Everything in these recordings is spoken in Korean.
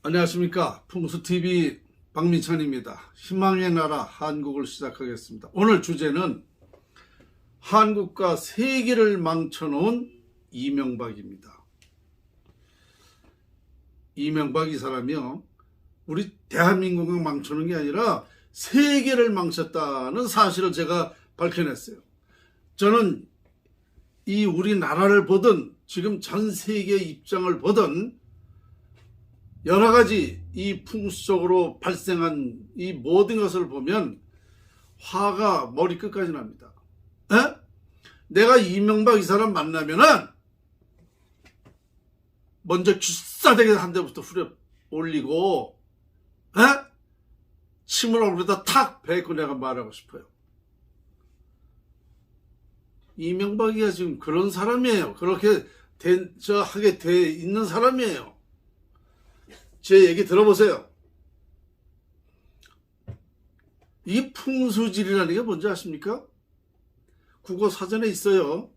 안녕하십니까. 풍수TV 박민찬입니다. 희망의 나라 한국을 시작하겠습니다. 오늘 주제는 한국과 세계를 망쳐놓은 이명박입니다. 이명박 이 사람이요, 우리 대한민국을 망쳐놓은 게 아니라 세계를 망쳤다는 사실을 제가 밝혀냈어요. 저는 이 우리나라를 보든 지금 전 세계 입장을 보든 여러 가지 이 풍수적으로 발생한 이 모든 것을 보면 화가 머리끝까지 납니다. 에? 내가 이명박 이 사람 만나면은 먼저 기싸대게 한 대부터 후려 올리고, 에? 침을 얼굴에다 탁 베고 내가 말하고 싶어요. 이명박이가 지금 그런 사람이에요. 그렇게 하게 돼 있는 사람이에요. 제 얘기 들어보세요. 이 풍수질이라는 게 뭔지 아십니까? 국어 사전에 있어요.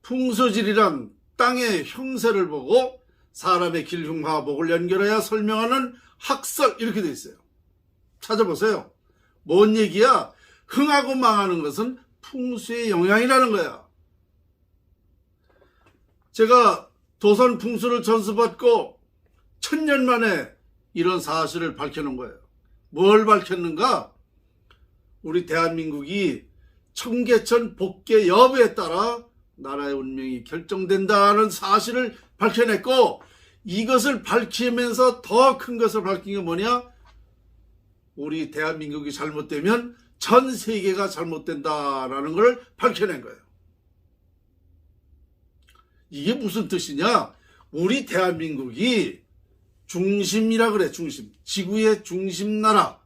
풍수질이란 땅의 형세를 보고 사람의 길흉과 복을 연결해야 설명하는 학설, 이렇게 돼 있어요. 찾아보세요. 뭔 얘기야? 흥하고 망하는 것은 풍수의 영향이라는 거야. 제가 도선 풍수를 전수받고 1000년 만에 이런 사실을 밝혀놓은 거예요. 뭘 밝혔는가? 우리 대한민국이 청계천 복개 여부에 따라 나라의 운명이 결정된다는 사실을 밝혀냈고, 이것을 밝히면서 더 큰 것을 밝힌 게 뭐냐? 우리 대한민국이 잘못되면 전 세계가 잘못된다라는 걸 밝혀낸 거예요. 이게 무슨 뜻이냐? 우리 대한민국이 중심이라 그래, 중심. 지구의 중심 나라.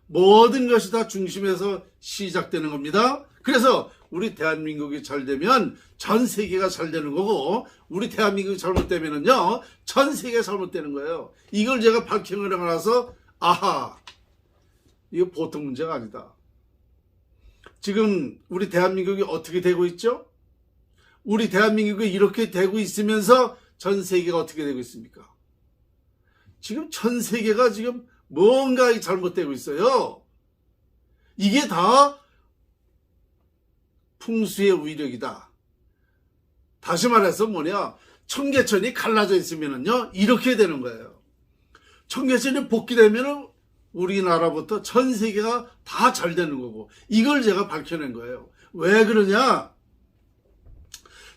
모든 것이 다 중심에서 시작되는 겁니다. 그래서 우리 대한민국이 잘 되면 전 세계가 잘 되는 거고, 우리 대한민국이 잘못되면은요, 전 세계가 잘못되는 거예요. 이걸 제가 밝히고 나서, 아하, 이거 보통 문제가 아니다. 지금 우리 대한민국이 어떻게 되고 있죠? 우리 대한민국이 이렇게 되고 있으면서 전 세계가 어떻게 되고 있습니까? 지금 전 세계가 지금 뭔가 잘못되고 있어요. 이게 다 풍수의 위력이다. 다시 말해서 뭐냐, 청계천이 갈라져 있으면은요, 이렇게 되는 거예요. 청계천이 복귀되면은 우리나라부터 전 세계가 다 잘 되는 거고, 이걸 제가 밝혀낸 거예요. 왜 그러냐?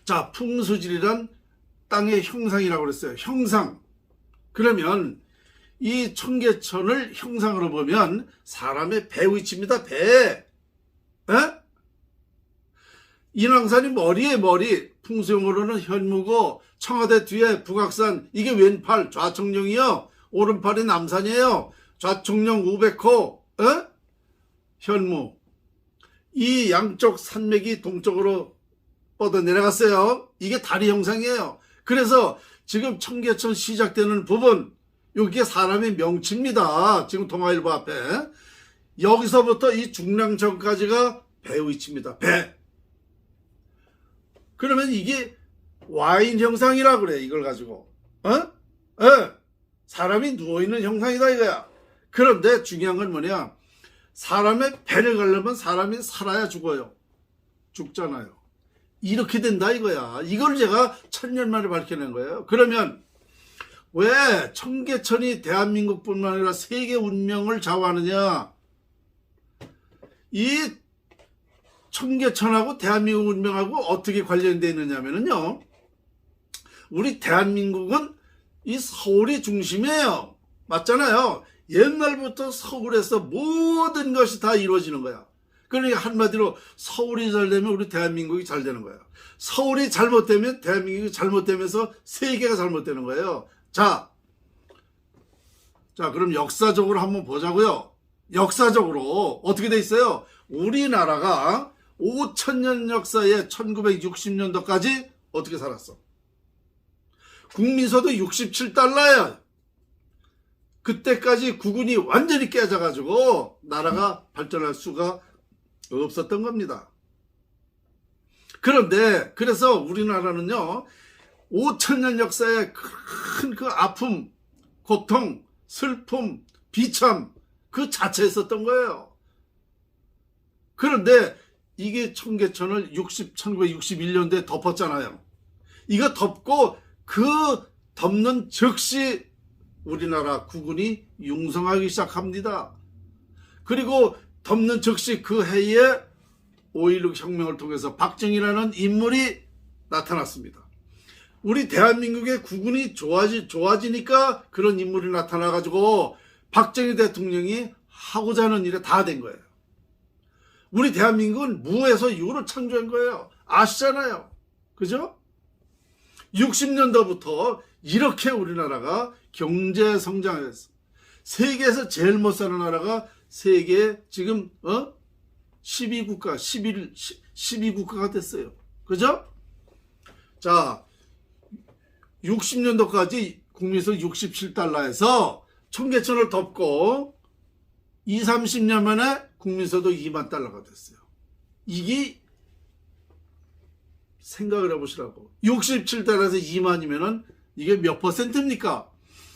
자, 풍수질이란 땅의 형상이라고 그랬어요. 형상. 그러면 이 청계천을 형상으로 보면 사람의 배 위치입니다. 배. 에? 인왕산이 머리에 머리, 풍수용어로는 현무고, 청와대 뒤에 북악산, 이게 왼팔, 좌청룡이요. 오른팔이 남산이에요. 좌청룡 우백호, 에? 현무. 이 양쪽 산맥이 동쪽으로 뻗어 내려갔어요. 이게 다리 형상이에요. 그래서 지금 청계천 시작되는 부분, 여기에 사람의 명치입니다. 지금 동아일보 앞에. 여기서부터 이 중랑천까지가 배 위치입니다. 배. 그러면 이게 와인 형상이라 그래, 이걸 가지고. 사람이 누워있는 형상이다, 이거야. 그런데 중요한 건 뭐냐? 사람의 배를 가려면 사람이 살아야 죽어요. 죽잖아요. 이렇게 된다, 이거야. 이걸 제가 1000년 만에 밝혀낸 거예요. 그러면 왜 청계천이 대한민국뿐만 아니라 세계 운명을 좌우하느냐? 이 청계천하고 대한민국 운명하고 어떻게 관련되어 있느냐면요, 우리 대한민국은 이 서울이 중심이에요. 맞잖아요. 옛날부터 서울에서 모든 것이 다 이루어지는 거야. 그러니까 한마디로 서울이 잘 되면 우리 대한민국이 잘 되는 거예요. 서울이 잘못되면 대한민국이 잘못되면서 세계가 잘못되는 거예요. 자, 그럼 역사적으로 한번 보자고요. 역사적으로 어떻게 돼 있어요? 우리나라가 5000년 역사에 1960년도까지 어떻게 살았어? 국민소득 67달러야. 그때까지 국운이 완전히 깨져가지고 나라가 발전할 수가 없었던 겁니다. 그런데 그래서 우리나라는요, 5000년 역사의 큰 그 아픔, 고통, 슬픔, 비참 그 자체였었던 거예요. 그런데 이게 청계천을 1961년도에 덮었잖아요. 이거 덮고 그 덮는 즉시 우리나라 국군이 융성하기 시작합니다. 그리고 덮는 즉시 그 해에 5.16 혁명을 통해서 박정희라는 인물이 나타났습니다. 우리 대한민국의 국군이 좋아지니까 그런 인물이 나타나가지고 박정희 대통령이 하고자 하는 일에 다 된 거예요. 우리 대한민국은 무에서 유를 창조한 거예요. 아시잖아요. 그죠? 60년도부터 이렇게 우리나라가 경제 성장했어. 세계에서 제일 못 사는 나라가 세계 지금 12국가, 12국가가 됐어요. 그죠? 자, 60년도까지 국민소 67달러에서 청계천을 덮고 20-30년 만에 국민소도 2만 달러가 됐어요. 이게 생각을 해보시라고. 67달러에서 2만이면은 이게 몇 퍼센트입니까?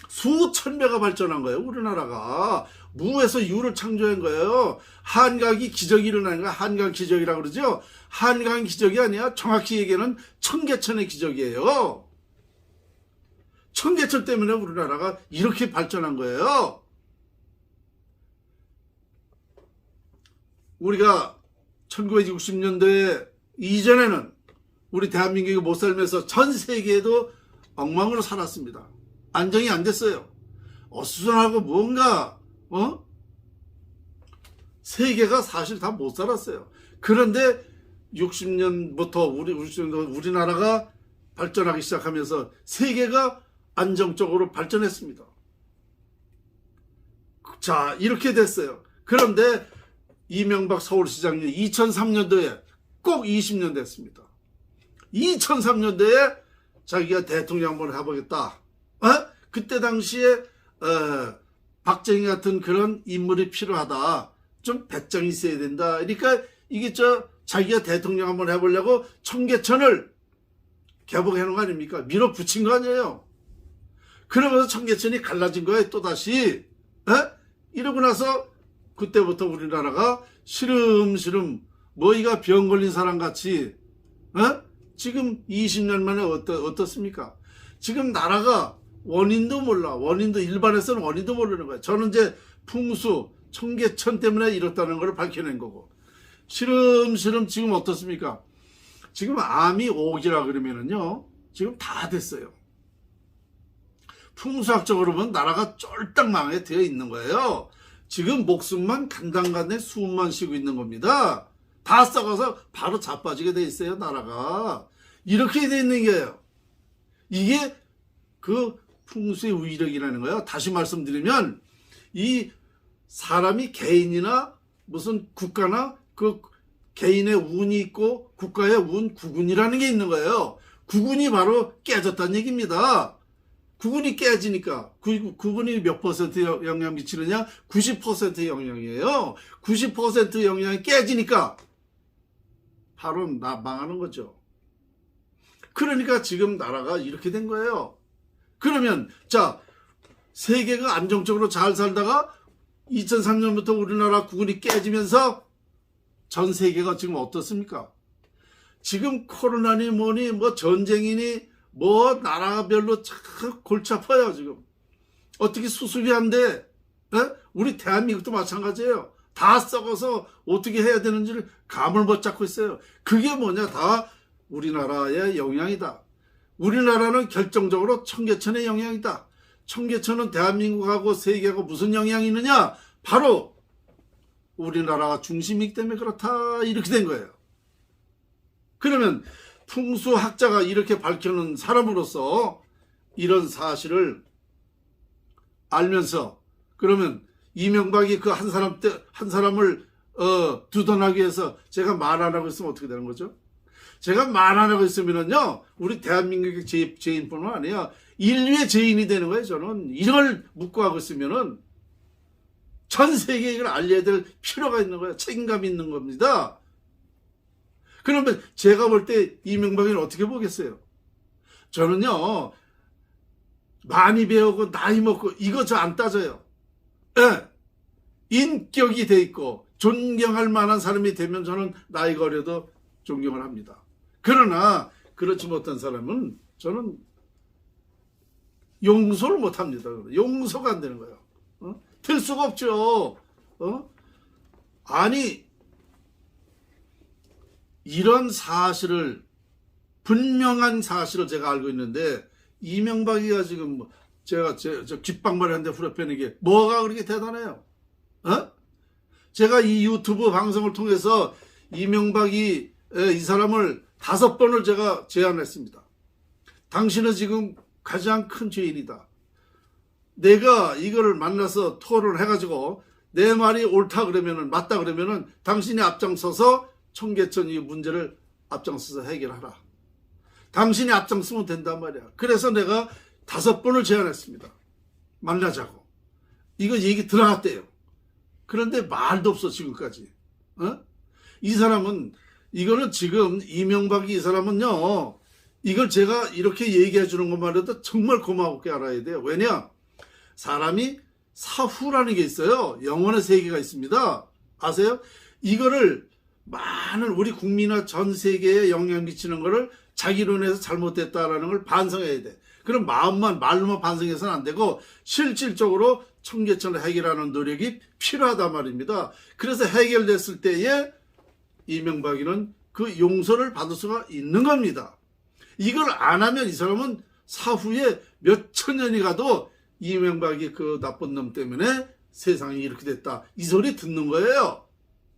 수천 배가 발전한 거예요. 우리나라가 무에서 유를 창조한 거예요. 한강이 기적이 일어나는 거야. 한강 기적이라고 그러죠. 한강 기적이 아니야. 정확히 얘기하면 청계천의 기적이에요. 청계천 때문에 우리나라가 이렇게 발전한 거예요. 우리가 1960년도에 이전에는 우리 대한민국이 못 살면서 전 세계에도 엉망으로 살았습니다. 안정이 안 됐어요. 어수선하고 뭔가 세계가 사실 다 못 살았어요. 그런데 60년부터 우리나라가 발전하기 시작하면서 세계가 안정적으로 발전했습니다. 자, 이렇게 됐어요. 그런데 이명박 서울시장이 2003년도에 꼭 20년 됐습니다. 2003년도에 자기가 대통령 한번 해보겠다. 그때 당시에 박정희 같은 그런 인물이 필요하다. 좀 배짱이 있어야 된다. 그러니까 이게 자기가 대통령 한번 해보려고 청계천을 개봉해 놓은 거 아닙니까? 밀어붙인 거 아니에요. 그러면서 청계천이 갈라진 거예요. 또다시. 이러고 나서 그때부터 우리나라가 시름시름 뭐이가 병 걸린 사람 같이 지금 20년 만에 어떻습니까? 지금 나라가 원인도 몰라. 원인도 일반에서는 원인도 모르는 거예요. 저는 이제 풍수, 청계천 때문에 이렇다는 걸 밝혀낸 거고. 시름시름 지금 어떻습니까? 지금 암이 5기라 그러면은요. 지금 다 됐어요. 풍수학적으로 보면 나라가 쫄딱 망해 되어 있는 거예요. 지금 목숨만 간당간에 숨만 쉬고 있는 겁니다. 다 썩어서 바로 자빠지게 돼 있어요. 나라가. 이렇게 돼 있는 게요. 이게 그 풍수의 위력이라는 거예요. 다시 말씀드리면 이 사람이 개인이나 무슨 국가나 그 개인의 운이 있고 국가의 운, 국운이라는 게 있는 거예요. 국운이 바로 깨졌다는 얘기입니다. 국운이 깨지니까 국운이 몇 퍼센트 영향 미치느냐? 90% 영향이에요. 90% 영향이 깨지니까 바로 망하는 거죠. 그러니까 지금 나라가 이렇게 된 거예요. 그러면 자, 세계가 안정적으로 잘 살다가 2003년부터 우리나라 국운이 깨지면서 전 세계가 지금 어떻습니까? 지금 코로나니 뭐니 뭐 전쟁이니 뭐 나라별로 참 골치 아파요. 지금 어떻게 수습이 안 돼? 우리 대한민국도 마찬가지예요. 다 썩어서 어떻게 해야 되는지를 감을 못 잡고 있어요. 그게 뭐냐? 다 우리나라의 영향이다. 우리나라는 결정적으로 청계천의 영향이다. 청계천은 대한민국하고 세계하고 무슨 영향이 있느냐? 바로 우리나라가 중심이기 때문에 그렇다. 이렇게 된 거예요. 그러면 풍수학자가 이렇게 밝혀놓은 사람으로서 이런 사실을 알면서 그러면 이명박이 그 한 사람을 두둔하기 위해서 제가 말 안 하고 있으면 어떻게 되는 거죠? 제가 말 안 하고 있으면요 우리 대한민국의 죄인뿐만 아니라 인류의 죄인이 되는 거예요. 저는 이걸 묻고 하고 있으면은 전 세계에 이걸 알려야 될 필요가 있는 거예요. 책임감이 있는 겁니다. 그러면 제가 볼 때 이명박이는 어떻게 보겠어요? 저는요 많이 배우고 나이 먹고 이거 저 안 따져요. 예. 인격이 돼 있고 존경할 만한 사람이 되면 저는 나이가 어려도 존경을 합니다. 그러나 그렇지 못한 사람은 저는 용서를 못합니다. 용서가 안 되는 거예요. 될 수가 없죠. 아니 이런 사실을, 분명한 사실을 제가 알고 있는데 이명박이가 지금 뭐 제가 저 귓방말 하는데 후려패는 게 뭐가 그렇게 대단해요? 제가 이 유튜브 방송을 통해서 이명박이 이 사람을 5번을 제가 제안했습니다. 당신은 지금 가장 큰 죄인이다. 내가 이거를 만나서 토론을 해가지고 내 말이 옳다 그러면은, 맞다 그러면은 당신이 앞장서서 청계천 이 문제를 앞장서서 해결하라. 당신이 앞장서면 된단 말이야. 그래서 내가 5번을 제안했습니다. 만나자고. 이거 얘기 들어갔대요. 그런데 말도 없어 지금까지. 이 사람은, 이거는 지금 이명박이, 이 사람은요, 이걸 제가 이렇게 얘기해 주는 것만 해도 정말 고맙게 알아야 돼요. 왜냐? 사람이 사후라는 게 있어요. 영혼의 세계가 있습니다. 아세요? 이거를 많은 우리 국민과 전 세계에 영향 미치는 거를 자기로 인해서 잘못됐다라는 걸 반성해야 돼. 그럼 말로만 반성해서는 안 되고 실질적으로 청계천을 해결하는 노력이 필요하단 말입니다. 그래서 해결됐을 때에 이명박이는 그 용서를 받을 수가 있는 겁니다. 이걸 안 하면 이 사람은 사후에 몇 천 년이 가도 이명박이 그 나쁜 놈 때문에 세상이 이렇게 됐다, 이 소리 듣는 거예요.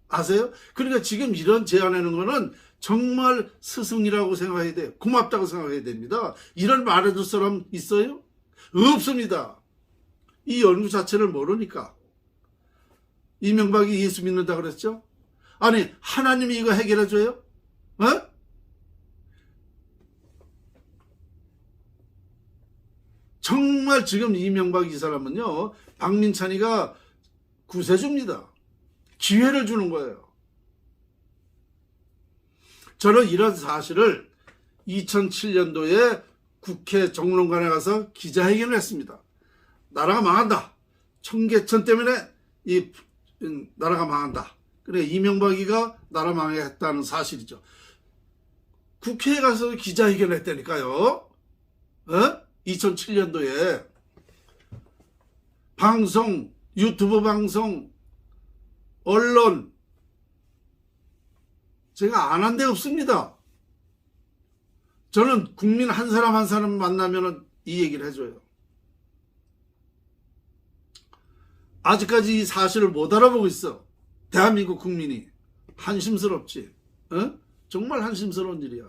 아세요? 그러니까 지금 이런 제안하는 거는 정말 스승이라고 생각해야 돼요. 고맙다고 생각해야 됩니다. 이런 말해줄 사람 있어요? 없습니다. 이 연구 자체를 모르니까. 이명박이 예수 믿는다 그랬죠? 아니 하나님이 이거 해결해줘요? 정말 지금 이명박 이 사람은요, 박민찬이가 구세주입니다. 기회를 주는 거예요. 저는 이런 사실을 2007년도에 국회 정론관에 가서 기자회견을 했습니다. 나라가 망한다. 청계천 때문에 이 나라가 망한다. 그래, 이명박이가 나라 망했다는 사실이죠. 국회에 가서 기자회견을 했다니까요. 2007년도에 방송, 유튜브 방송, 언론, 제가 안 한 데 없습니다. 저는 국민 한 사람 한 사람 만나면 이 얘기를 해줘요. 아직까지 이 사실을 못 알아보고 있어. 대한민국 국민이. 한심스럽지. 정말 한심스러운 일이야.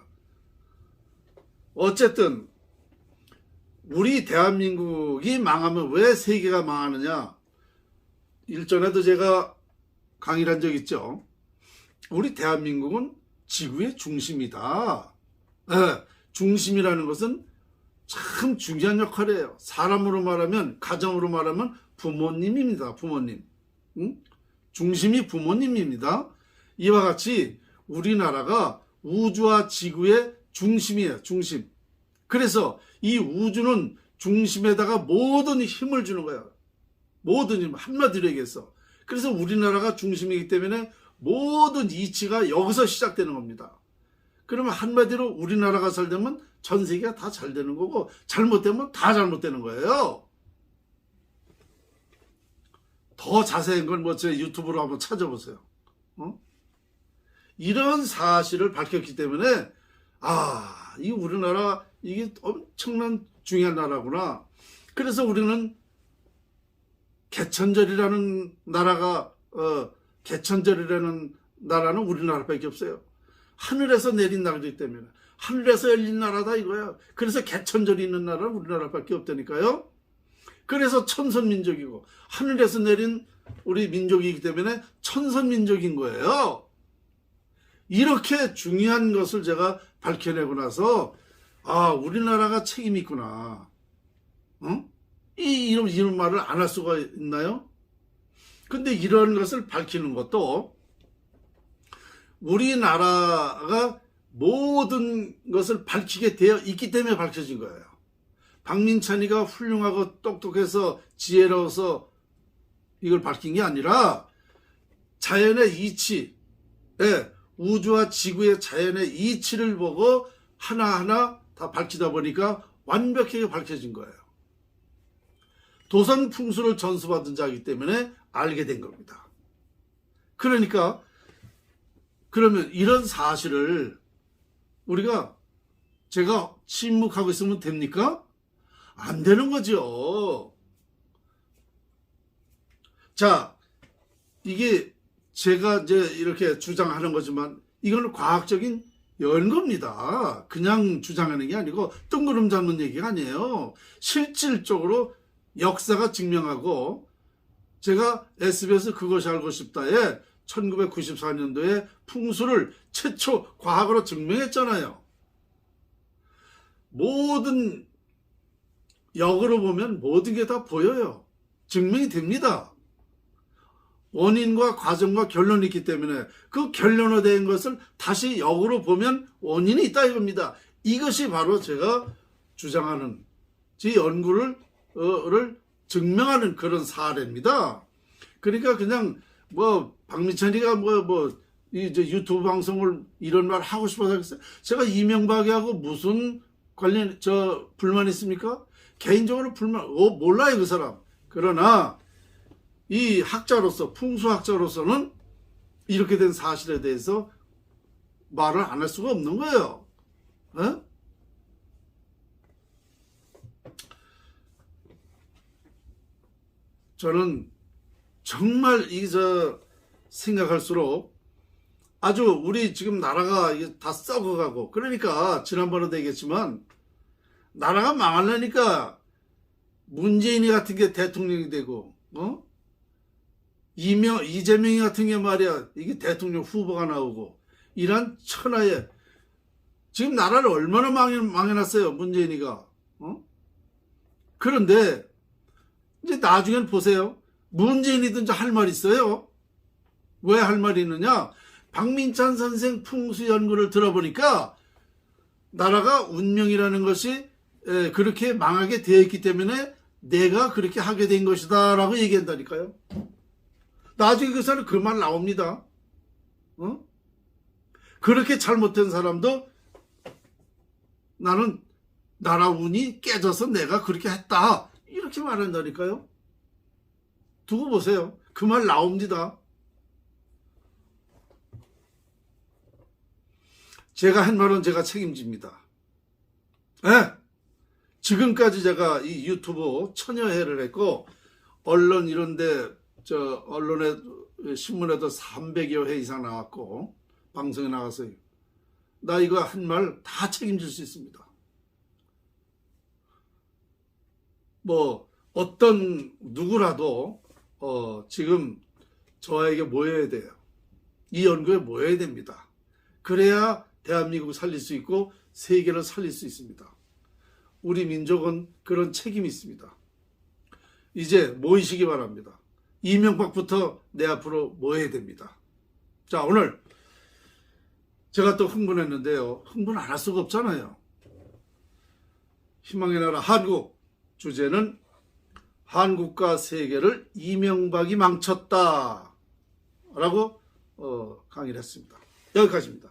어쨌든 우리 대한민국이 망하면 왜 세계가 망하느냐. 일전에도 제가 강의를 한 적 있죠. 우리 대한민국은 지구의 중심이다. 중심이라는 것은 참 중요한 역할이에요. 사람으로 말하면, 가정으로 말하면 부모님입니다. 부모님. 중심이 부모님입니다. 이와 같이 우리나라가 우주와 지구의 중심이에요. 중심. 그래서 이 우주는 중심에다가 모든 힘을 주는 거예요. 모든 힘, 한마디로 얘기해서. 그래서 우리나라가 중심이기 때문에 모든 이치가 여기서 시작되는 겁니다. 그러면 한마디로 우리나라가 잘 되면 전 세계가 다 잘 되는 거고, 잘못되면 다 잘못되는 거예요. 더 자세한 건 뭐 제 유튜브로 한번 찾아보세요. 이런 사실을 밝혔기 때문에 이 우리나라 이게 엄청난 중요한 나라구나. 그래서 우리는 개천절이라는 나라가 개천절이라는 나라는 우리나라밖에 없어요. 하늘에서 내린 나라이기 때문에 하늘에서 열린 나라다 이거야. 그래서 개천절이 있는 나라는 우리나라밖에 없다니까요. 그래서 천선민족이고 하늘에서 내린 우리 민족이기 때문에 천선민족인 거예요. 이렇게 중요한 것을 제가 밝혀내고 나서 우리나라가 책임이 있구나. 이런 말을 안 할 수가 있나요? 근데 이런 것을 밝히는 것도 우리나라가 모든 것을 밝히게 되어 있기 때문에 밝혀진 거예요. 박민찬이가 훌륭하고 똑똑해서 지혜로워서 이걸 밝힌 게 아니라 자연의 이치, 우주와 지구의 자연의 이치를 보고 하나하나 다 밝히다 보니까 완벽하게 밝혀진 거예요. 도선 풍수를 전수받은 자이기 때문에 알게 된 겁니다. 그러니까 그러면 이런 사실을 우리가 제가 침묵하고 있으면 됩니까? 안 되는 거죠. 자, 이게 제가 이제 이렇게 주장하는 거지만 이건 과학적인 연구입니다. 그냥 주장하는 게 아니고 뜬구름 잡는 얘기가 아니에요. 실질적으로 역사가 증명하고 제가 SBS 그것이 알고 싶다에 1994년도에 풍수를 최초 과학으로 증명했잖아요. 모든 역으로 보면 모든 게 다 보여요. 증명이 됩니다. 원인과 과정과 결론이 있기 때문에 그 결론화된 것을 다시 역으로 보면 원인이 있다 이겁니다. 이것이 바로 제가 주장하는 제 연구를 증명하는 그런 사례입니다. 그러니까 그냥 뭐 박민찬이가 이제 유튜브 방송을 이런 말 하고 싶어서 했어요. 제가 이명박이하고 무슨 관련 불만 있습니까? 개인적으로 불만 몰라요 그 사람. 그러나 이 학자로서 풍수학자로서는 이렇게 된 사실에 대해서 말을 안 할 수가 없는 거예요. 에? 저는 정말 생각할수록 아주 우리 지금 나라가 다 썩어가고 그러니까 지난번에도 얘기했지만 나라가 망하려니까 문재인이 같은 게 대통령이 되고 이재명이 같은 게 말이야 이게 대통령 후보가 나오고 이런 천하에 지금 나라를 얼마나 망해놨어요 문재인이가. 그런데 이제 나중엔 보세요. 문재인이든지 할 말 있어요. 왜 할 말이 있느냐? 박민찬 선생 풍수 연구를 들어보니까 나라가 운명이라는 것이 그렇게 망하게 되어 있기 때문에 내가 그렇게 하게 된 것이다 라고 얘기한다니까요. 나중에 그 사람 그 말 나옵니다. 그렇게 잘못된 사람도 나는 나라 운이 깨져서 내가 그렇게 했다 이렇게 말한다니까요. 두고 보세요. 그 말 나옵니다. 제가 한 말은 제가 책임집니다. 지금까지 제가 이 유튜브 천여 회를 했고 언론 이런데 언론에 신문에도 300여 회 이상 나왔고 방송에 나가서 나 이거 한 말 다 책임질 수 있습니다. 뭐 어떤 누구라도 지금 저에게 모여야 돼요. 이 연구에 모여야 됩니다. 그래야 대한민국을 살릴 수 있고 세계를 살릴 수 있습니다. 우리 민족은 그런 책임이 있습니다. 이제 모이시기 바랍니다. 이명박부터 내 앞으로 모여야 됩니다. 자, 오늘 제가 또 흥분했는데요. 흥분 안 할 수가 없잖아요. 희망의 나라 한국 주제는 한국과 세계를 이명박이 망쳤다 라고 강의를 했습니다. 여기까지입니다.